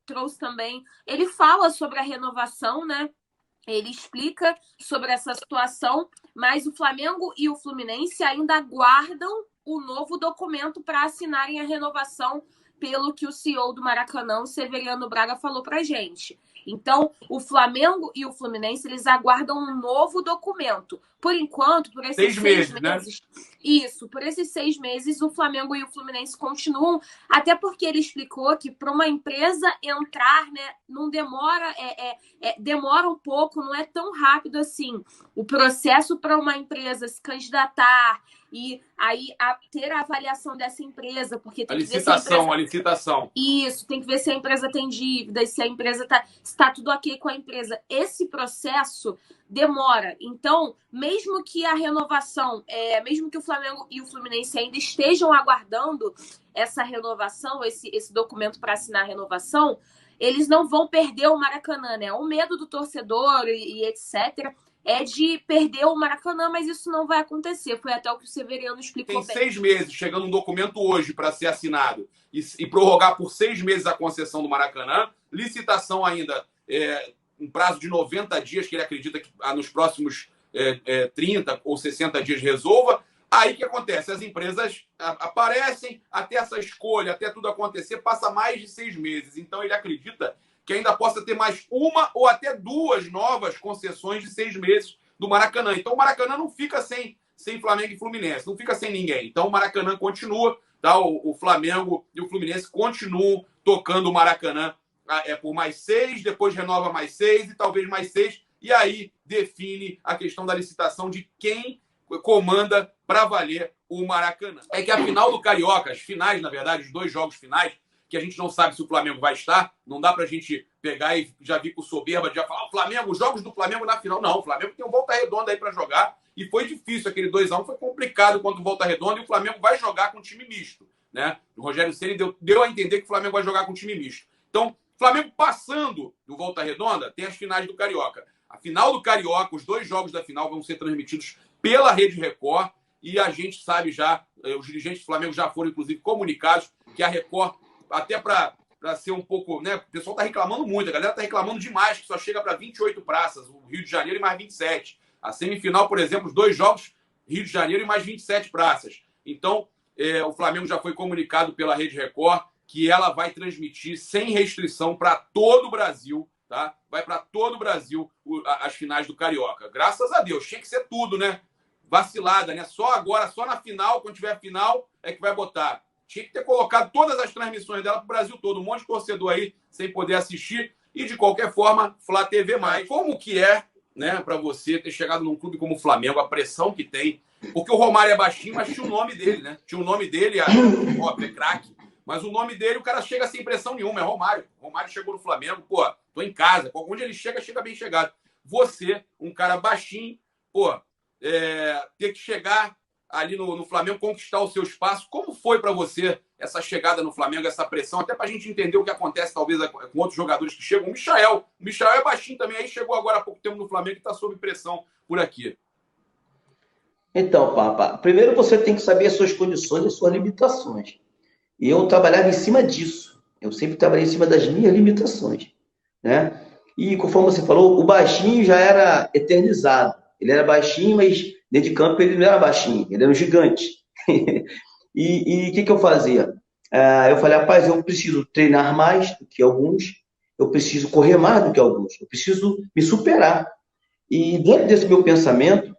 trouxe também. Ele fala sobre a renovação, né? Ele explica sobre essa situação, mas o Flamengo e o Fluminense ainda aguardam o novo documento para assinarem a renovação, pelo que o CEO do Maracanã, o Severiano Braga, falou para a gente. Então, o Flamengo e o Fluminense, eles aguardam um novo documento. Por enquanto, por esses 6 meses, né? Isso, por esses 6 meses, o Flamengo e o Fluminense continuam, até porque ele explicou que para uma empresa entrar, né, não demora, demora um pouco, não é tão rápido assim. O processo para uma empresa se candidatar e aí ter a avaliação dessa empresa, porque tem a licitação. Isso, tem que ver se a empresa tem dívidas, se a empresa está tudo ok com a empresa. Esse processo demora. Então, mesmo que a renovação, mesmo que o Flamengo e o Fluminense ainda estejam aguardando essa renovação, esse documento para assinar a renovação, eles não vão perder o Maracanã, né? O medo do torcedor e etc. é de perder o Maracanã, mas isso não vai acontecer. Foi até o que o Severiano explicou bem. Tem 6 meses, chegando um documento hoje para ser assinado e prorrogar por 6 meses a concessão do Maracanã. Licitação ainda, um prazo de 90 dias, que ele acredita que nos próximos 30 ou 60 dias resolva. Aí o que acontece? As empresas aparecem, até essa escolha, até tudo acontecer, passa mais de 6 meses. Então ele acredita que ainda possa ter mais uma ou até 2 novas concessões de 6 meses do Maracanã. Então o Maracanã não fica sem Flamengo e Fluminense, não fica sem ninguém. Então o Maracanã continua, tá? O Flamengo e o Fluminense continuam tocando o Maracanã por mais 6, depois renova mais 6 e talvez mais 6, e aí define a questão da licitação de quem comanda para valer o Maracanã. É que a final do Carioca, as finais, na verdade, os 2 jogos finais, que a gente não sabe se o Flamengo vai estar, não dá pra gente pegar e já vir com soberba de já falar, o Flamengo, os jogos do Flamengo na final. Não, o Flamengo tem um Volta Redonda aí para jogar, e foi difícil, aquele 2-1 foi complicado contra o Volta Redonda, e o Flamengo vai jogar com time misto, né? O Rogério Ceni deu a entender que o Flamengo vai jogar com time misto. Então, o Flamengo passando do Volta Redonda, tem as finais do Carioca. A final do Carioca, os 2 jogos da final vão ser transmitidos pela Rede Record, e a gente sabe já, os dirigentes do Flamengo já foram, inclusive, comunicados que a Record, até para ser um pouco, né? O pessoal está reclamando muito, a galera está reclamando demais, que só chega para 28 praças, o Rio de Janeiro e mais 27. A semifinal, por exemplo, os 2 jogos, Rio de Janeiro e mais 27 praças. Então, o Flamengo já foi comunicado pela Rede Record que ela vai transmitir sem restrição para todo o Brasil, tá? Vai para todo o Brasil as finais do Carioca. Graças a Deus, tinha que ser tudo, né? Vacilada, né? Só agora, só na final, quando tiver a final, é que vai botar. Tinha que ter colocado todas as transmissões dela para o Brasil todo. Um monte de torcedor aí sem poder assistir. E, de qualquer forma, Flá TV+. Como que né, para você ter chegado num clube como o Flamengo, a pressão que tem? Porque o Romário é baixinho, mas tinha o nome dele, né? Tinha o nome dele, é craque. Mas o nome dele, o cara chega sem pressão nenhuma, é Romário. Romário chegou no Flamengo, pô, tô em casa. Onde ele chega, chega bem chegado. Você, um cara baixinho, pô, ter que chegar ali no Flamengo, conquistar o seu espaço. Como foi para você essa chegada no Flamengo, essa pressão? Até para a gente entender o que acontece, talvez, com outros jogadores que chegam. O Michael é baixinho também, aí chegou agora há pouco tempo no Flamengo e está sob pressão por aqui. Então, Papa, primeiro você tem que saber as suas condições e as suas limitações. E eu trabalhava em cima disso. Eu sempre trabalhei em cima das minhas limitações, né? E, conforme você falou, o baixinho já era eternizado. Ele era baixinho, mas dentro de campo ele não era baixinho, ele era um gigante. E o que eu fazia? Eu falei, rapaz, eu preciso treinar mais do que alguns, eu preciso correr mais do que alguns, eu preciso me superar. E dentro desse meu pensamento,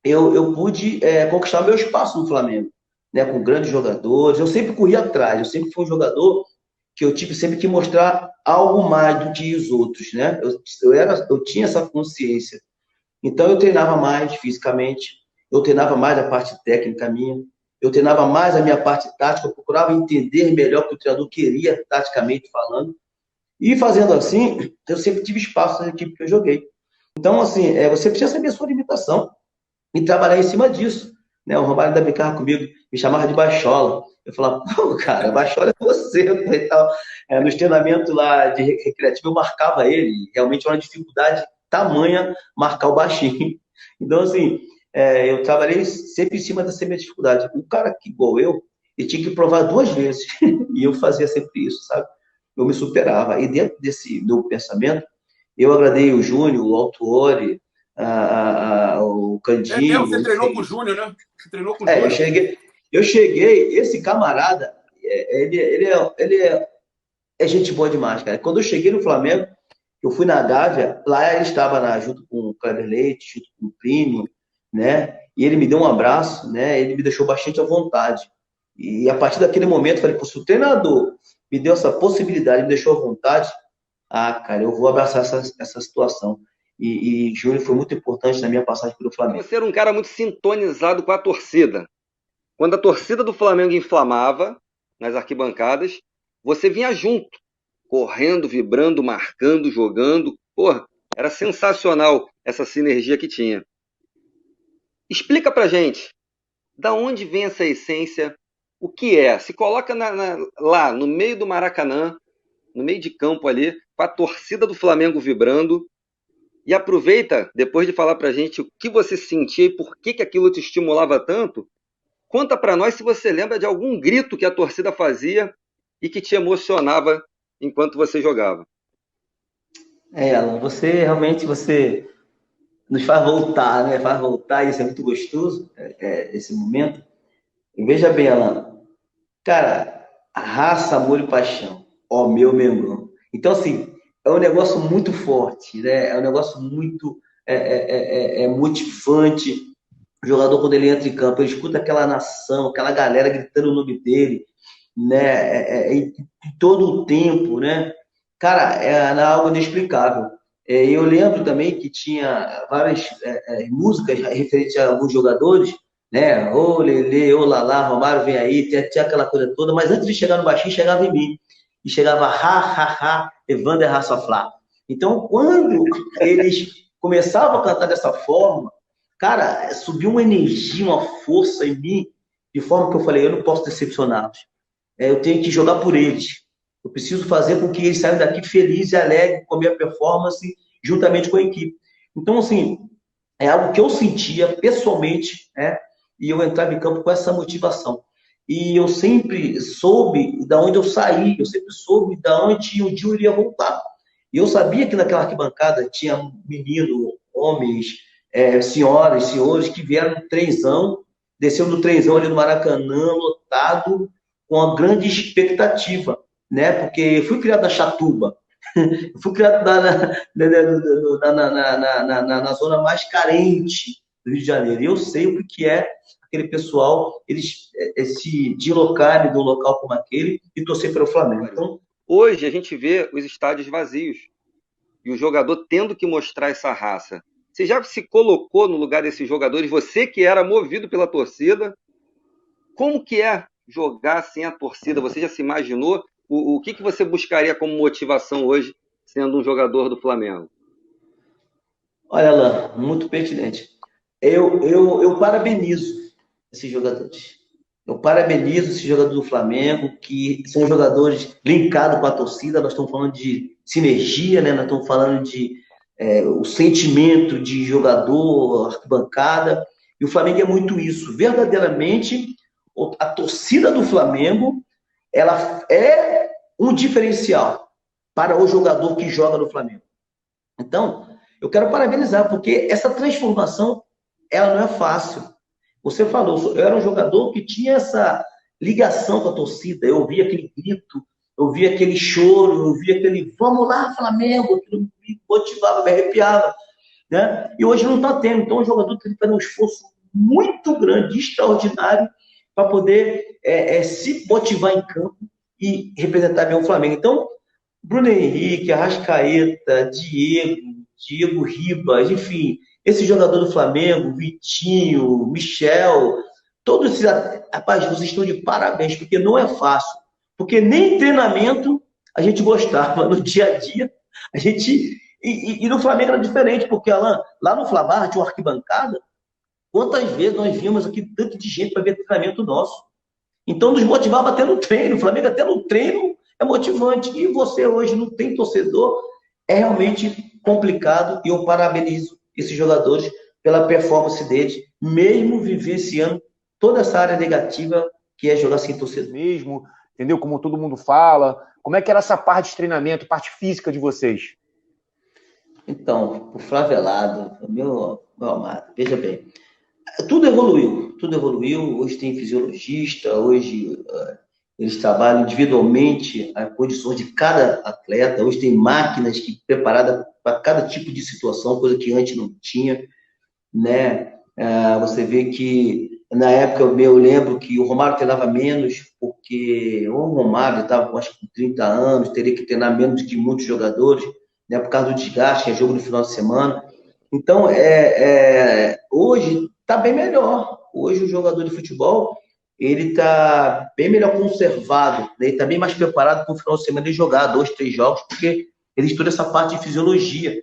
eu pude conquistar meu espaço no Flamengo, né, com grandes jogadores. Eu sempre corri atrás, eu sempre fui um jogador que eu tive sempre que mostrar algo mais do que os outros, né? Eu tinha essa consciência. Então, eu treinava mais fisicamente, eu treinava mais a parte técnica minha, eu treinava mais a minha parte tática, eu procurava entender melhor o que o treinador queria, taticamente falando. E fazendo assim, eu sempre tive espaço na equipe que eu joguei. Então, assim, você precisa saber a sua limitação e trabalhar em cima disso, né? O Romário ainda brincava comigo, me chamava de baixola. Eu falava, pô, cara, baixola é você, e tal. Nos treinamentos lá de recreativo, eu marcava ele, realmente era uma dificuldade tamanha marcar o baixinho. Então, assim, eu trabalhei sempre em cima dessa minha dificuldade. Um cara que, igual eu, ele tinha que provar 2 vezes, e eu fazia sempre isso, sabe? eu me superava. E dentro desse meu pensamento, eu agradei o Júnior, o Autuori, o É mesmo, Candinho, você treinou com o enfim. Júnior, né? Você treinou com o Júnior. Eu cheguei, esse camarada, ele é gente boa demais, cara. Quando eu cheguei no Flamengo, eu fui na Gávea, lá ele estava junto com o Kleber Leite, junto com o Plínio, né? E ele me deu um abraço, né? Ele me deixou bastante à vontade. E a partir daquele momento, eu falei, pô, se o treinador me deu essa possibilidade, me deixou à vontade, cara, eu vou abraçar essa situação. E Júnior foi muito importante na minha passagem pelo Flamengo. Você era um cara muito sintonizado com a torcida. Quando a torcida do Flamengo inflamava nas arquibancadas, você vinha junto, correndo, vibrando, marcando, jogando. Porra, era sensacional essa sinergia que tinha. Explica pra gente, da onde vem essa essência? O que é? Se coloca lá, no meio do Maracanã, no meio de campo ali, com a torcida do Flamengo vibrando, e aproveita, depois de falar pra gente o que você sentia e por que aquilo te estimulava tanto, conta pra nós se você lembra de algum grito que a torcida fazia e que te emocionava enquanto você jogava. Alan, você nos faz voltar, né? Faz voltar, isso é muito gostoso, esse momento. E veja bem, Alan, cara, raça, amor e paixão, ó meu Mengão. Então, assim, é um negócio muito forte, né? É um negócio muito motivante. O jogador, quando ele entra em campo, ele escuta aquela nação, aquela galera gritando o nome dele, né? Em todo o tempo, né? Cara, é algo inexplicável. Eu lembro também que tinha várias músicas referentes a alguns jogadores, né? Ô Lelê, ô Lalá, Romário vem aí, tinha aquela coisa toda, mas antes de chegar no baixinho, chegava em mim. E chegava Evander Hassaflá. Então, quando eles começavam a cantar dessa forma, cara, subiu uma energia, uma força em mim, de forma que eu falei, eu não posso decepcioná-los. Eu tenho que jogar por eles. Eu preciso fazer com que eles saiam daqui felizes e alegres com a minha performance, juntamente com a equipe. Então, assim, é algo que eu sentia pessoalmente, né? E eu entrava em campo com essa motivação. E eu sempre soube de onde eu saí, eu sempre soube de onde um dia eu iria voltar. E eu sabia que naquela arquibancada tinha menino, homens, senhoras, senhores que vieram no trenzão, desceu do trenzão ali no Maracanã, lotado, com uma grande expectativa, né? Porque eu fui criado na Chatuba, eu fui criado na zona mais carente do Rio de Janeiro. E eu sei o que é aquele pessoal, eles se deslocarem de um local como aquele e torcer pelo Flamengo. Então, hoje a gente vê os estádios vazios e o jogador tendo que mostrar essa raça. Você já se colocou no lugar desses jogadores, você que era movido pela torcida, como que é jogar sem a torcida? Você já se imaginou? O que você buscaria como motivação hoje, sendo um jogador do Flamengo? Olha, Alan, muito pertinente. Eu parabenizo esses jogadores. Eu parabenizo esses jogadores do Flamengo, que são jogadores linkados com a torcida. Nós estamos falando de sinergia, né? Nós estamos falando de o sentimento de jogador, arquibancada. E o Flamengo é muito isso. Verdadeiramente, a torcida do Flamengo, ela é um diferencial para o jogador que joga no Flamengo. Então, eu quero parabenizar, porque essa transformação, ela não é fácil. Você falou, eu era um jogador que tinha essa ligação com a torcida, eu ouvia aquele grito, eu ouvia aquele choro, eu ouvia aquele vamos lá, Flamengo, aquilo me motivava, me arrepiava, né? E hoje não está tendo, então o jogador tem que fazer um esforço muito grande, extraordinário, para poder se motivar em campo e representar bem o Flamengo. Então, Bruno Henrique, Arrascaeta, Diego Ribas, enfim, esse jogador do Flamengo, Vitinho, Michel, todos esses, rapaz, vocês estão de parabéns, porque não é fácil. Porque nem em treinamento a gente gostava, no dia a dia, a gente... E no Flamengo era diferente, porque, Alan, lá no Flamengo tinha uma arquibancada, quantas vezes nós vimos aqui tanto de gente para ver treinamento nosso? Então nos motivava até no treino, o Flamengo até no treino é motivante. E você hoje não tem torcedor, é realmente complicado, e eu parabenizo esses jogadores pela performance deles, mesmo vivenciando toda essa área negativa que é jogar sem torcedor. Mesmo, entendeu? Como todo mundo fala, Como é que era essa parte de treinamento, parte física de vocês? Então, o Fravelado, meu amado, veja bem, tudo evoluiu, tudo evoluiu. Hoje tem fisiologista, hoje eles trabalham individualmente as condições de cada atleta. Hoje tem máquinas preparadas para cada tipo de situação, coisa que antes não tinha, né? Você vê que na época eu lembro que o Romário treinava menos, porque o Romário estava com acho que 30 anos, teria que treinar menos que muitos jogadores, né? Por causa do desgaste, que é jogo no final de semana. Então, hoje está bem melhor. Hoje o jogador de futebol ele está bem melhor conservado, né? Ele está bem mais preparado para o final de semana de jogar 2, 3 jogos, porque ele estuda essa parte de fisiologia.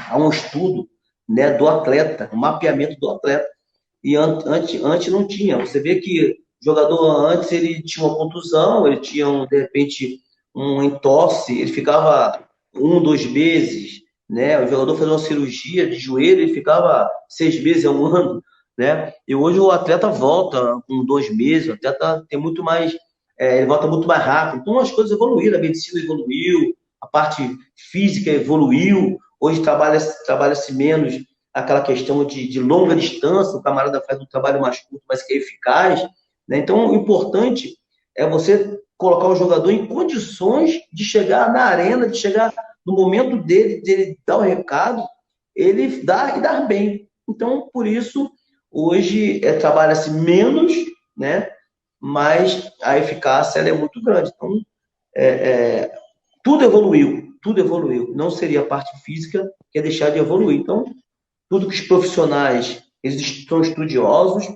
Há um estudo, né, do atleta, um mapeamento do atleta. E antes não tinha. Você vê que o jogador antes ele tinha uma contusão, ele tinha, de repente, um entorse, ele ficava 1, 2 meses, né? O jogador fazia uma cirurgia de joelho, ele ficava 6 meses a 1 ano, né? E hoje o atleta volta com 2 meses, o atleta tem muito mais, ele volta muito mais rápido. Então as coisas evoluíram, a medicina evoluiu, a parte física evoluiu. Hoje trabalha-se menos aquela questão de longa distância, o camarada faz um trabalho mais curto, mas que é eficaz, né? Então o importante é você colocar o jogador em condições de chegar na arena, de chegar no momento dele dar o recado, ele dar bem. Então, por isso, hoje trabalha-se menos, né? Mas a eficácia ela é muito grande. Então, tudo evoluiu. Não seria a parte física que é deixar de evoluir. Então, tudo que os profissionais, eles são estudiosos,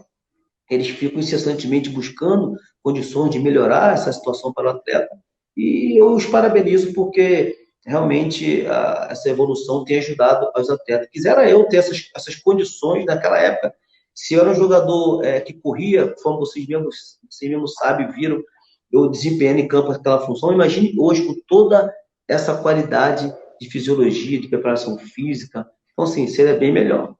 eles ficam incessantemente buscando condições de melhorar essa situação para o atleta. E eu os parabenizo porque realmente essa evolução tem ajudado os atletas. Quisera eu ter essas condições naquela época. Se eu era um jogador que corria, como vocês mesmos sabem, viram, eu desempenhando em campo aquela função. Imagine hoje com toda essa qualidade de fisiologia, de preparação física. Então, assim, seria bem melhor.